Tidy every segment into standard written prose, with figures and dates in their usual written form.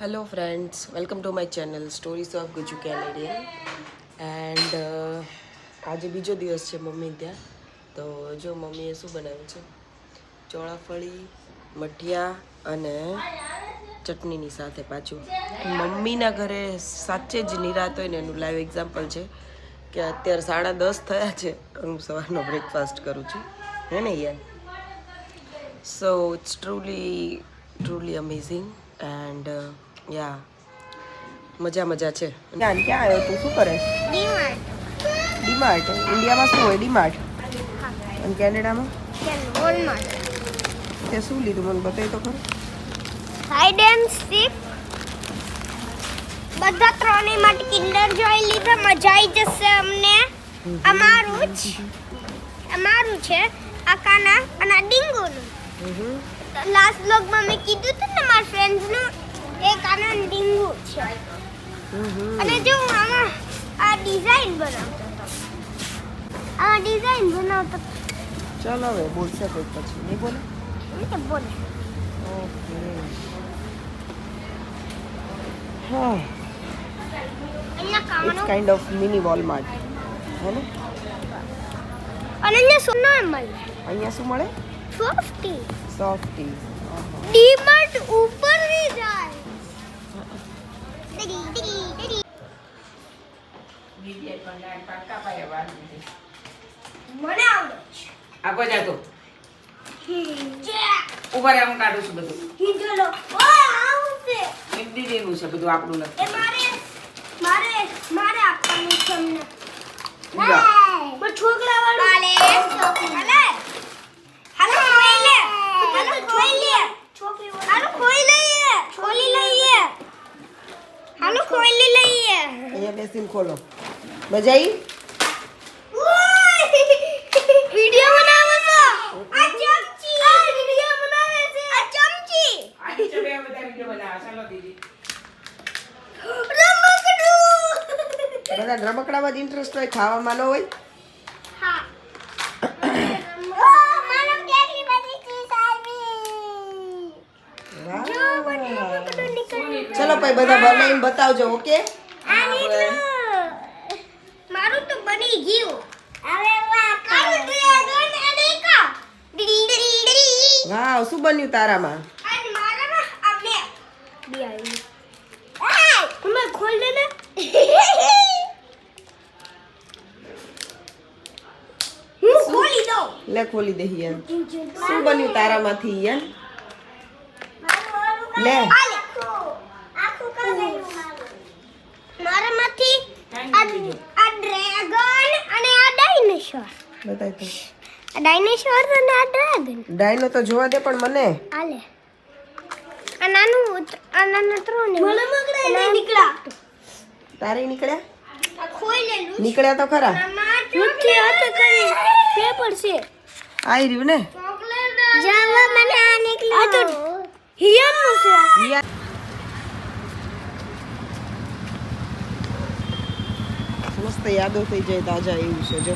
Hello friends, welcome to my channel Stories of Guju Canadian and આજે બીજો દિવસ છે મમ્મી ત્યાં. તો જો મમ્મીએ શું બનાવ્યું છે, ચોળાફળી, મઠિયા અને ચટણીની સાથે. પાછું મમ્મીના ઘરે સાચે જ નિરાત હોય ને એનું લાઈવ એક્ઝામ્પલ છે કે અત્યારે 10:30 થયા છે, હું સવારનો બ્રેકફાસ્ટ કરું છું, હે ને યાર. So it's truly amazing and yeah મજા છે. ક્યાં આવ્યો તું? શું કરે? ડીમાર્ટ. ઇન્ડિયામાં શું હોય ડીમાર્ટ? અને કેનેડામાં વોલમાર્ટ. તે શું લીધું મને બતાવી તો ખરું. હાઈડ એન્ડ સીક બધા ત્રણેય માટે કિન્ડર જોય લીધા. મજા આવી જશે અમને. અમારું છે આ કાના અને આ ડીંગોનું. લાસ્ટ બ્લોગમાં મેં કીધું હતું ને મારા ફ્રેન્ડ્સનું એક કાના અને ડીંગુ છે. અને જો આમાં આ ડિઝાઇન બનાવતો ચાલો હવે બોલશે કંઈક પછી નહીં બોલે. બોલે ઓકે હા, અહીંયા it's kind of mini Walmart હે ને. અને અહીંયા સોના મળે. અહીંયા શું મળે? સોફ્ટી. ડીમાર્ટ ઉપર ની જાય. મને આવડે છે. આગો જાતો ઉપર હું કાઢું છું બધું. હિંચલો ઓય આવશે. એક દીદીનું છે બધું, આપણું નથી. એ મારે આપવાનું છે અમને. જા. પણ છોકરા વાળું હાલે હાલો ખોઈ લે. હાલો ખોઈ લઈએ. ખોલી લઈએ. હાલો ખોલી લઈએ. અહીંયા બેસીને ખોલો. મજા આવી? વિડિયો બનાવો છો? આ ચમચી. આ વિડિયો બનાવે છે. આ ચમચી. આની ચડે બધા વિડિયો બનાવે. ચાલો દીદી. બધા રમકડામાં જ ઇન્ટરેસ્ટ હોય, ખાવામાં ન હોય. હા. મને કેટલી બધી ચીઝ આવી. વાહ. જો મને બધું નીકળી. ચલો ભાઈ બધા બનાવીને બતાવજો. ઓકે મારું તો બની ગયું. હવે મારું ડ્રેગન દેખો. વાવ, શું બન્યું તારામાં? અને મારામાં આ બે આવી. તમે ખોલ દે ને. હું ખોલી દઉં. લે ખોલી દે હિયન. શું બન્યું તારામાંથી હિયન? લે. આખું કાઢ્યું મારામાંથી. આ ડ્રેગન અને આ ડાયનોસોર. બતાય તો. આ ડાયનોસોર અને આ ડ્રેગન. ડાયનો તો જોવા દે પણ મને. આલે આ નાનું ત્રણ મને મગડા નહીં નીકળ્યા. તારે નીકળ્યા? આ ખોઈ લેલું. નીકળ્યા તો ખરા. મુઠ્ઠી હાથ કરી પેપર છે. આઈ રહ્યું ને. જાવા મને આ નીકળ્યું. આ તો હિયનનું છે. હિયન. મસ્ત યાદો થઈ જાય તાજા, એવું છે. જો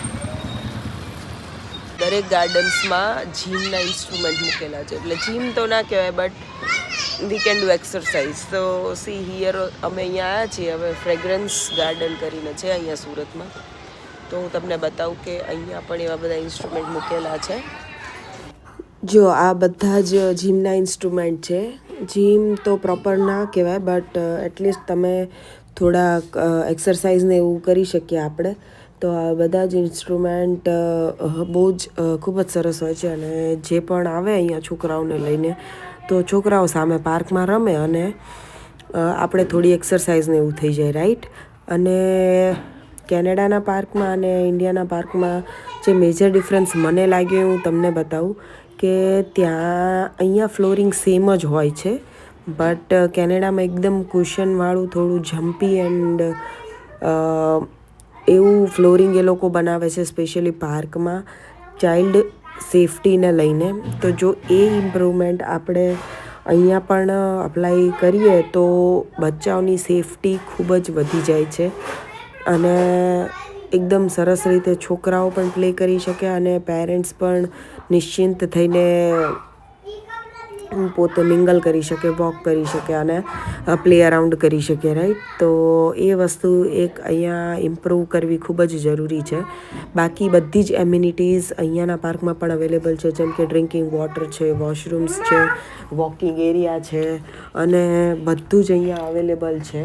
દરેક ગાર્ડન્સમાં જીમના ઇન્સ્ટ્રુમેન્ટ મૂકેલા છે. એટલે જીમ તો ના કહેવાય, but we can do exercise. તો સી હિયર અમે અહીંયા આવ્યા છીએ. હવે ફ્રેગ્રન્સ ગાર્ડન કરીને છે અહીંયા સુરતમાં. તો હું તમને બતાવું કે અહીંયા પણ એવા બધા ઇન્સ્ટ્રુમેન્ટ મૂકેલા છે. જો આ બધા જ જીમના ઇન્સ્ટ્રુમેન્ટ છે. જીમ તો પ્રોપર ના કહેવાય, બટ એટલીસ્ટ તમે થોડાક એક્સરસાઇઝ ને એવું કરી શકીએ આપણે. તો આ બધા જ ઇન્સ્ટ્રુમેન્ટ બહુ જ ખૂબ જ સરસ હોય છે. અને જે પણ આવે અહીંયા છોકરાઓને લઈને, તો છોકરાઓ સામે પાર્કમાં રમે અને આપણે થોડી એક્સરસાઇઝ ને એવું થઈ જાય, રાઈટ. અને કેનેડાના પાર્કમાં અને ઇન્ડિયાના પાર્કમાં જે મેજર ડિફરન્સ મને લાગ્યો હું તમને બતાવું કે ત્યાં અહીંયા ફ્લોરિંગ સેમ જ હોય છે, બટ કેનેડામાં એકદમ કુશનવાળું, થોડું જમ્પી એન્ડ એવું ફ્લોરિંગ એ લોકો બનાવે છે સ્પેશિયલી પાર્કમાં ચાઇલ્ડ સેફટીને લઈને. તો જો એ ઇમ્પ્રુવમેન્ટ આપણે અહીંયા પણ અપ્લાય કરીએ તો બચ્ચાઓની સેફટી ખૂબ જ વધી જાય છે. અને એકદમ સરસ રીતે છોકરાઓ પણ પ્લે કરી શકે અને પેરેન્ટ્સ પણ નિશ્ચિંત થઈને પોતે મિંગલ કરી શકે, વોક કરી શકે અને પ્લે અરાઉન્ડ કરી શકે, રાઈટ. તો એ વસ્તુ એક અહીંયા ઇમ્પ્રૂવ કરવી ખૂબ જ જરૂરી છે. બાકી બધી જ એમ્યુનિટીઝ અહીંયાના પાર્કમાં પણ અવેલેબલ છે, જેમ કે ડ્રિંકિંગ વોટર છે, વોશરૂમ્સ છે, વોકિંગ એરિયા છે અને બધું જ અહીંયા અવેલેબલ છે.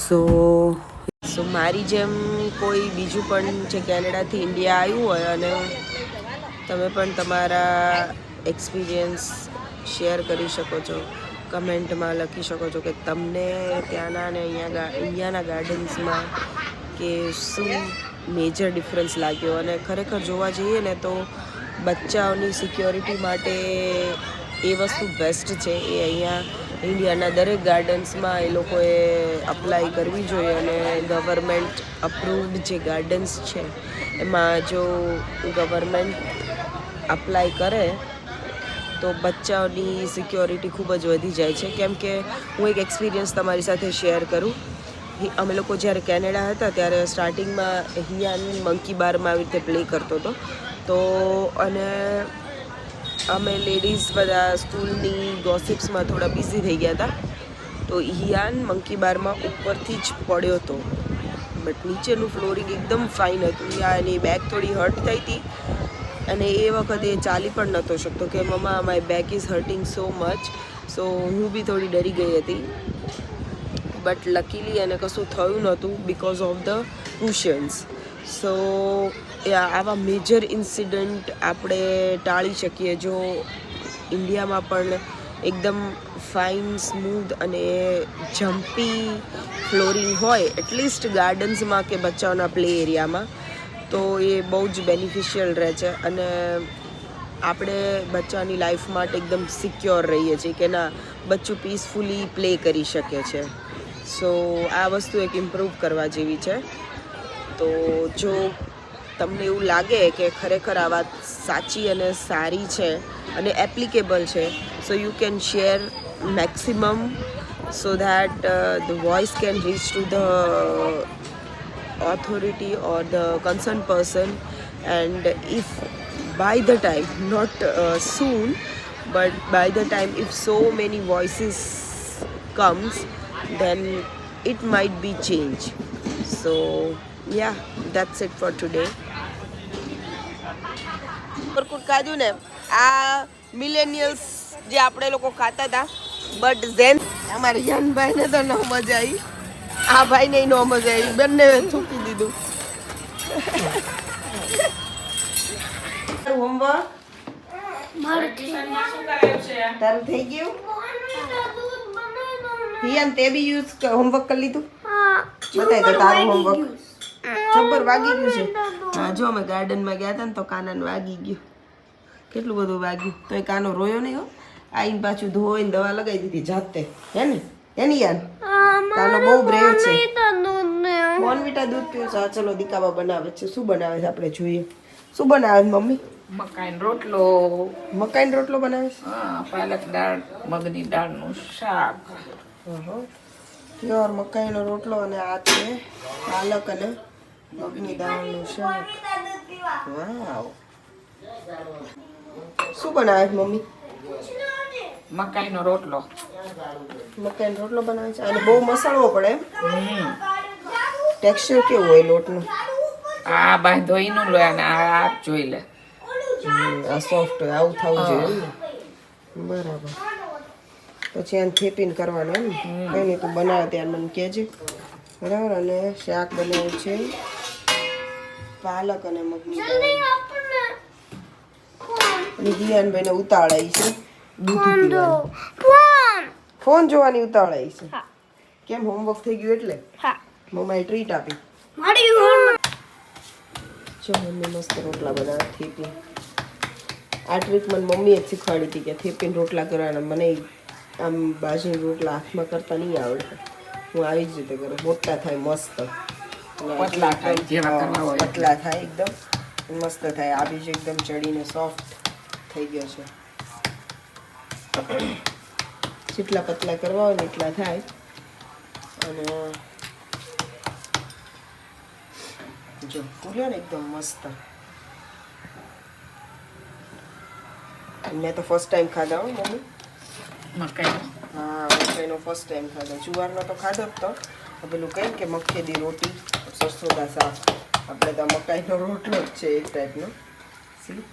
સો મારી જેમ કોઈ બીજું પણ જે કેનેડાથી ઇન્ડિયા આવ્યું હોય અને તમે પણ તમારા એક્સપિરિયન્સ શેર કરી શકો છો, કમેન્ટમાં લખી શકો છો કે તમને ત્યાંના ને અહીંયાના ગાર્ડન્સમાં કે શું મેજર ડિફરન્સ લાગ્યો. અને ખરેખર જોવા જઈએ ને તો બચ્ચાઓની સિક્યોરિટી માટે એ વસ્તુ બેસ્ટ છે. એ અહીંયા ઇન્ડિયાના દરેક ગાર્ડન્સમાં એ લોકોએ અપ્લાય કરવી જોઈએ અને ગવર્મેન્ટ અપ્રૂવડ જે ગાર્ડન્સ છે એમાં જો ગવર્મેન્ટ અપ્લાય કરે તો બચ્ચાઓની સિક્યોરિટી ખૂબ જ વધી જાય છે. કેમ કે હું એક એક્સપિરિયન્સ તમારી સાથે શેર કરું. અમે લોકો જ્યારે કેનેડા હતા ત્યારે સ્ટાર્ટિંગમાં હિયાન મંકી બારમાં આવી રીતે પ્લે કરતો હતો. તો અને અમે લેડીઝ બધા સ્કૂલની ગોસિપ્સમાં થોડા બિઝી થઈ ગયા હતા. તો હિયાન મંકી બારમાં ઉપરથી જ પડ્યો હતો, બટ નીચેનું ફ્લોરિંગ એકદમ ફાઇન હતું. એની બેગ થોડી હર્ટ થઈ હતી અને એ વખતે એ ચાલી પણ નહોતો શકતો કે mumma my back is hurting so much. So હું બી થોડી ડરી ગઈ હતી, બટ લકીલી એને કશું થયું નહોતું બિકોઝ ઓફ ધ કુશન્સ. સો આવા મેજર ઇન્સિડન્ટ આપણે ટાળી શકીએ જો ઇન્ડિયામાં પણ એકદમ ફાઇન, સ્મૂધ અને જમ્પી ફ્લોરિંગ હોય એટલીસ્ટ ગાર્ડન્સમાં કે બચ્ચાઓના પ્લે એરિયામાં, તો એ બહુ જ બેનિફિશિયલ રહે છે અને આપણે બચ્ચાની લાઈફ માટે એકદમ સિક્યોર રહીએ છીએ કે ના બચ્ચું પીસફુલી પ્લે કરી શકે છે. સો આ વસ્તુ એક ઇમ્પ્રૂવ કરવા જેવી છે. તો જો તમને એવું લાગે કે ખરેખર આ વાત સાચી અને સારી છે અને એપ્લિકેબલ છે, so you can share maximum so that the voice can rich to the authority or the concerned person. And if by the time, not soon, but by the time if so many voices comes, then it might be change. So yeah, that's it for today. બરકુટ કાજુ ને આ મિલેનિયલ્સ જે આપણે લોકો ખાતા હતા, but Zen અમારા યાનભાઈને તો ન મજા આવી, આ ભાઈને ન મજા આવી, બંને થૂકી દીધું. હોમવર્ક તારું થઈ ગયું? હિયાન તે બી યુઝ હોમવર્ક કરી લીધું? બતાય તો તારું હોમવર્ક જબર વાગી ગયું છે. હા જો અમે ગાર્ડનમાં ગયા હતા ને તો કાનાને વાગી ગયું, કેટલું બધું વાગ્યું. તો એ કાનો રોયો નહીં હો, આઈને પાછું ધોઈને દવા લગાવી દીધી જાતે, હે ને? એની યાર કાનો બહુ બ્રેવ છે. બોર્નવિટા દૂધ પીવું છે. ચલો દીકાબા બનાવે છે. શું બનાવે છે આપણે જોઈએ. શું બનાવે મમ્મી? મકાઈનો રોટલો. મકાઈનો રોટલો બનાવે છે? હા, પાલક દાળ, મગની દાળનું શાક. પ્યોર મકાઈનો રોટલો અને આ છે પાલક અને મગની દાળનું શાક. વાવ. શું બનાવે છે મમ્મી? મકાઈનો રોટલો. મકાઈનો રોટલો બનાવે છે અને બહુ મસાળવો પડે એમ? ટેક્સચર કેવું હોય લોટનું? આ બાંધોઈનું લો અને આ જોઈ લે. આ સોફ્ટ હોય, આવું થવું જોઈએ એમ ને? બરાબર. પછી આને થેપીને કરવાનું એમ ને? કંઈ નહીં, તું બનાવે ત્યારે મને કહેજે, બરાબર. અને શાક બનાવ્યું છે પાલક અને મગની દાળ. અને દિયાનભાઈને ઉતાવળાઈ છે દૂધ પીવાની. ફોન જોવાની ઉતાવળાઈ છે. કેમ, હોમવર્ક થઈ ગયું એટલે? મમ્માએ ટ્રીટ આપી. જો મમ્મી મસ્ત રોટલા બનાવે થેપી. આ ટ્રીક મને મમ્મીએ જ શીખવાડી હતી કે થેપીને રોટલા કરવાના. મને આમ બાજરીના રોટલા હાથમાં કરતા નહીં આવડે. હું આવી જ રીતે કરું, મોટા થાય મસ્ત, પતલા થાય જેવા કરવા હોય. પતલા થાય એકદમ મસ્ત થાય. આ બીજું એકદમ ચડીને સોફ્ટ થઈ ગયો છે. જેટલા પતલા કરવા હોય ને એટલા થાય. અને જો ફૂલ્યો ને એકદમ મસ્ત. મેં તો ફર્સ્ટ ટાઈમ ખાધા હો મમ્મી. મકાઈ હા મકાઈનો ફર્સ્ટ ટાઈમ ખાધો. જુવારનો તો ખાધો જ તો પેલું કહે કે મખેદી રોટી સરસોદા શાક. આપણે તો મકાઈનો રોટલો જ છે એક ટાઈપનો. સી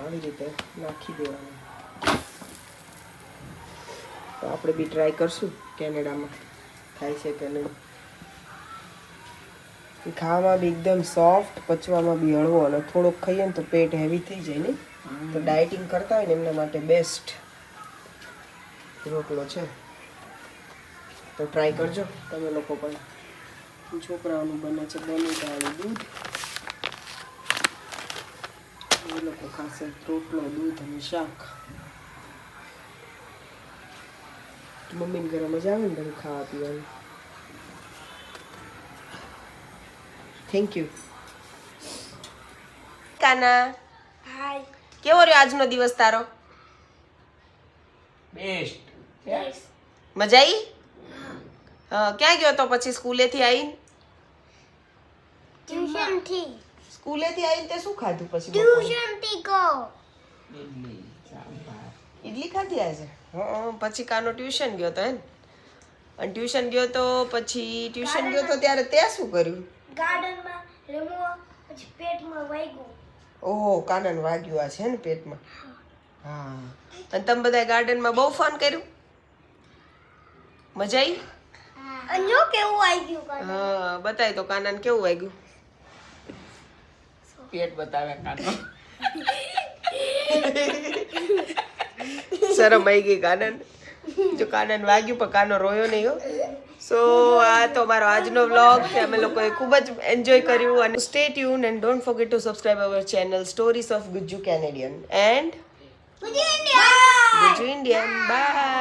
આવી રીતે નાખી દેવાનું. તો આપણે બી ટ્રાય કરશું કેનેડામાં થાય છે કે નહીં. ખાવામાં બી એકદમ સોફ્ટ, પચવામાં બી હળવો, અને થોડોક ખાઈએ ને તો પેટ હેવી થઈ જાય ને. તો ડાયટિંગ કરતા હોય ને એમના માટે બેસ્ટ રોટલો છે. તો ટ્રાય કરજો તમે લોકો પણ. છોકરાઓનું બને છે બટેટાનું દૂધ. એ લોકો ખાશે રોટલો, દૂધ અને શાક. મમ્મીને ઘરે મજા આવે ને બધું ખાવા પીવાનું. Thank you. કાના હાય કેવો રહ્યો આજનો દિવસ તારો? બેસ્ટ મજા આવી? ક્યાં ગયો તો પછી સ્કૂલેથી આવીને? ટ્યુશન થી સ્કૂલેથી આવીને તે શું ખાધું પછી? બપોરે? ટ્યુશન થી કો ઇડલી સાંભાર ઈડલી ખાધી આજે? પછી કાનો ટ્યુશન ગયો તો હે ને? અને ટ્યુશન ગયો તો પછી ત્યારે તે શું કર્યું? ગાર્ડન માં રમવો, પછી પેટમાં વાગ્યું. ઓહો કાનાને વાગ્યું આ છે ને પેટમાં. હા અને તમે બધા ગાર્ડનમાં બહુ ફન કર્યું? મજા આવી? અને જો કેવું વાગ્યું કાન. હા બતાય તો કાનાને કેવું વાગ્યું? પેટ બતાવે કાનો શરમ આવી ગઈ કાનાને. જો કાનાને વાગ્યું પણ કાનો રોયો નહીં હો. સો આ તો મારો આજનો વ્લોગ છે. અમે લોકોએ ખૂબ જ એન્જોય કર્યું. અને stay tuned and don't forget to subscribe our channel stories of Gujju Canadian and Guju India. Gujju Indian. By.